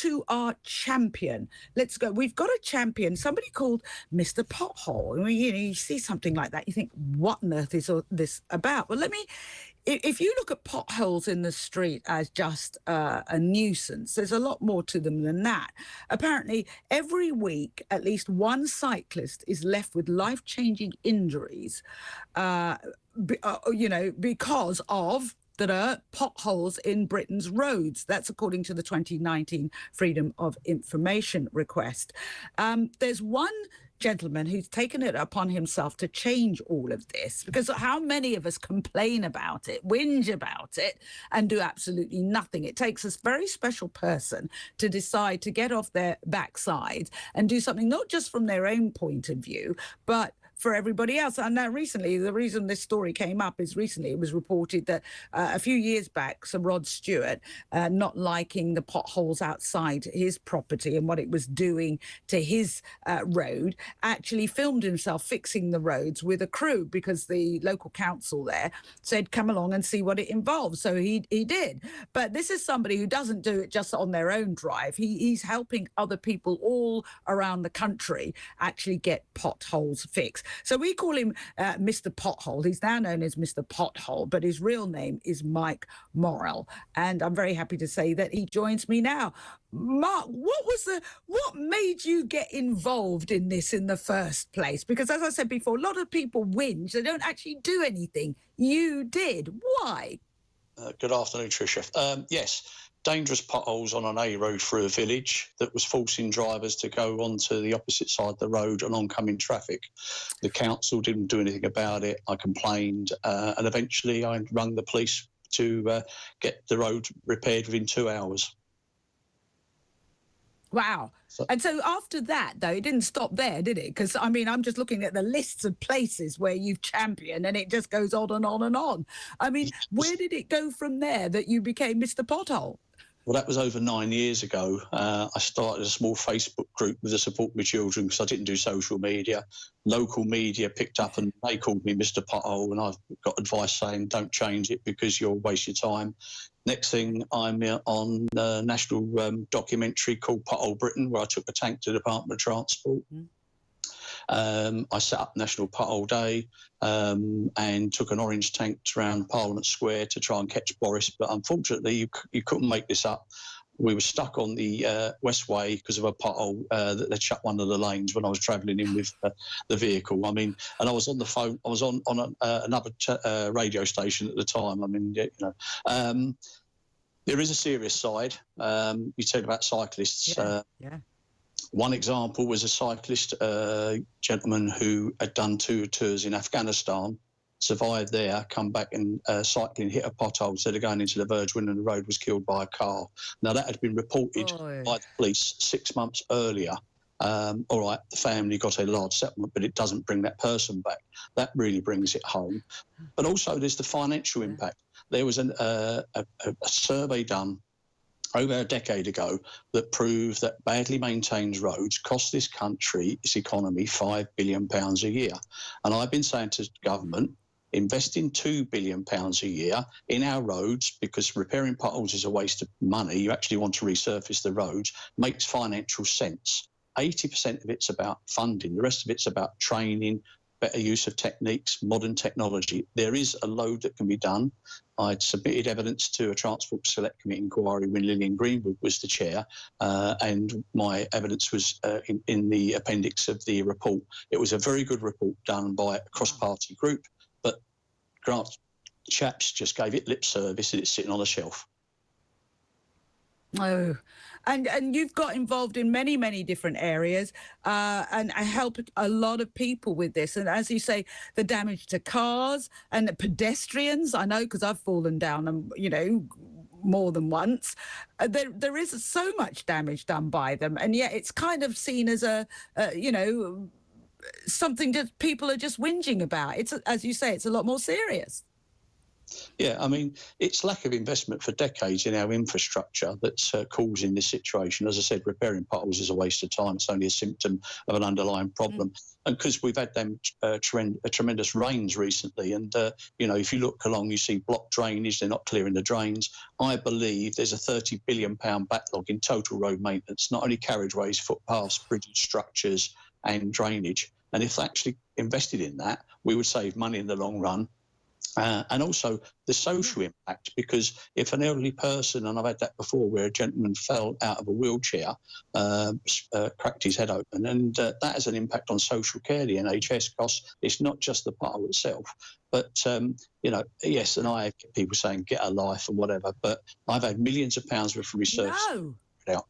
to our champion. Let's go. We've got a champion, somebody called Mr. Pothole. I mean, you see something like that, you think, what on earth is all this about? Well, if you look at potholes in the street as just a nuisance, there's a lot more to them than that. Apparently, every week, at least one cyclist is left with life-changing injuries, because of that are potholes in Britain's roads. That's according to the 2019 Freedom of Information request. There's one gentleman who's taken it upon himself to change all of this, because how many of us complain about it, whinge about it, and do absolutely nothing? It takes a very special person to decide to get off their backside and do something not just from their own point of view, but for everybody else. And now recently, the reason this story came up is recently it was reported that a few years back, Sir Rod Stewart, not liking the potholes outside his property and what it was doing to his road, actually filmed himself fixing the roads with a crew, because the local council there said, come along and see what it involves. So he did. But this is somebody who doesn't do it just on their own drive. He's helping other people all around the country actually get potholes fixed. So we call him Mr. Pothole. He's now known as Mr. Pothole, but his real name is Mike Morrell. And I'm very happy to say that he joins me now. Mark, what made you get involved in this in the first place? Because as I said before, a lot of people whinge. They don't actually do anything. You did. Why? Good afternoon, Trish. Yes. Dangerous potholes on an A road through a village that was forcing drivers to go onto the opposite side of the road and oncoming traffic. The council didn't do anything about it. I complained, and eventually I rang the police to get the road repaired within 2 hours. Wow. And so after that, though, it didn't stop there, did it? Because, I mean, I'm just looking at the lists of places where you've championed, and it just goes on and on and on. I mean, where did it go from there that you became Mr. Pothole? Well, that was over 9 years ago. I started a small Facebook group with the support of my children, because I didn't do social media. Local media picked up and they called me Mr. Pothole, and I've got advice saying don't change it because you'll waste your time. Next thing, I'm on a national documentary called Pothole Britain, where I took a tank to the Department of Transport. I set up National Pothole Day and took an orange tank around Parliament Square to try and catch Boris. But unfortunately, you couldn't make this up. We were stuck on the Westway because of a pothole that they shut one of the lanes when I was travelling in with the vehicle. I mean, and I was on the phone. I was on another radio station at the time. I mean, there is a serious side. You talk about cyclists. Yeah. One example was a cyclist gentleman who had done 2 tours in Afghanistan, survived there, come back and cycling, hit a pothole instead of going into the verge when the road, was killed by a car. Now, that had been reported by the police 6 months earlier. All right, the family got a large settlement, but it doesn't bring that person back. That really brings it home. But also there's the financial impact. There was a survey done over a decade ago that proved that badly maintained roads cost this country, its economy, £5 billion a year. And I've been saying to government, investing £2 billion a year in our roads, because repairing potholes is a waste of money. You actually want to resurface the roads, makes financial sense. 80% of it's about funding. The rest of it's about training, better use of techniques, modern technology. There is a load that can be done. I'd submitted evidence to a Transport Select Committee inquiry when Lillian Greenwood was the chair, and my evidence was in the appendix of the report. It was a very good report done by a cross-party group, but Grant chaps just gave it lip service and it's sitting on a shelf. Oh, and you've got involved in many, many different areas and helped a lot of people with this. And as you say, the damage to cars and pedestrians, I know because I've fallen down, more than once. There is so much damage done by them. And yet it's kind of seen as something that people are just whinging about. It's, as you say, it's a lot more serious. Yeah, I mean, it's lack of investment for decades in our infrastructure that's causing this situation. As I said, repairing potholes is a waste of time. It's only a symptom of an underlying problem. And because we've had them tremendous rains recently, and, you know, if you look along, you see blocked drainage, they're not clearing the drains. I believe there's a £30 billion backlog in total road maintenance, not only carriageways, footpaths, bridges, structures and drainage. And if they actually invested in that, we would save money in the long run. And also the social impact, because if an elderly person, and I've had that before where a gentleman fell out of a wheelchair, cracked his head open, and that has an impact on social care, the NHS costs. It's not just the pothole itself. But, you know, yes, and I have people saying get a life and whatever, but I've had millions of pounds worth of research. No. Out.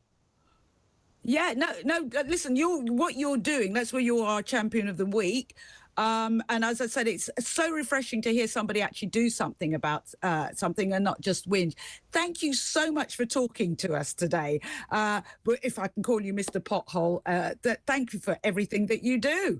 Yeah, no, listen, what you're doing, that's where you are champion of the week. And as I said, it's so refreshing to hear somebody actually do something about something and not just whinge. Thank you so much for talking to us today. But if I can call you Mr. Pothole, thank you for everything that you do.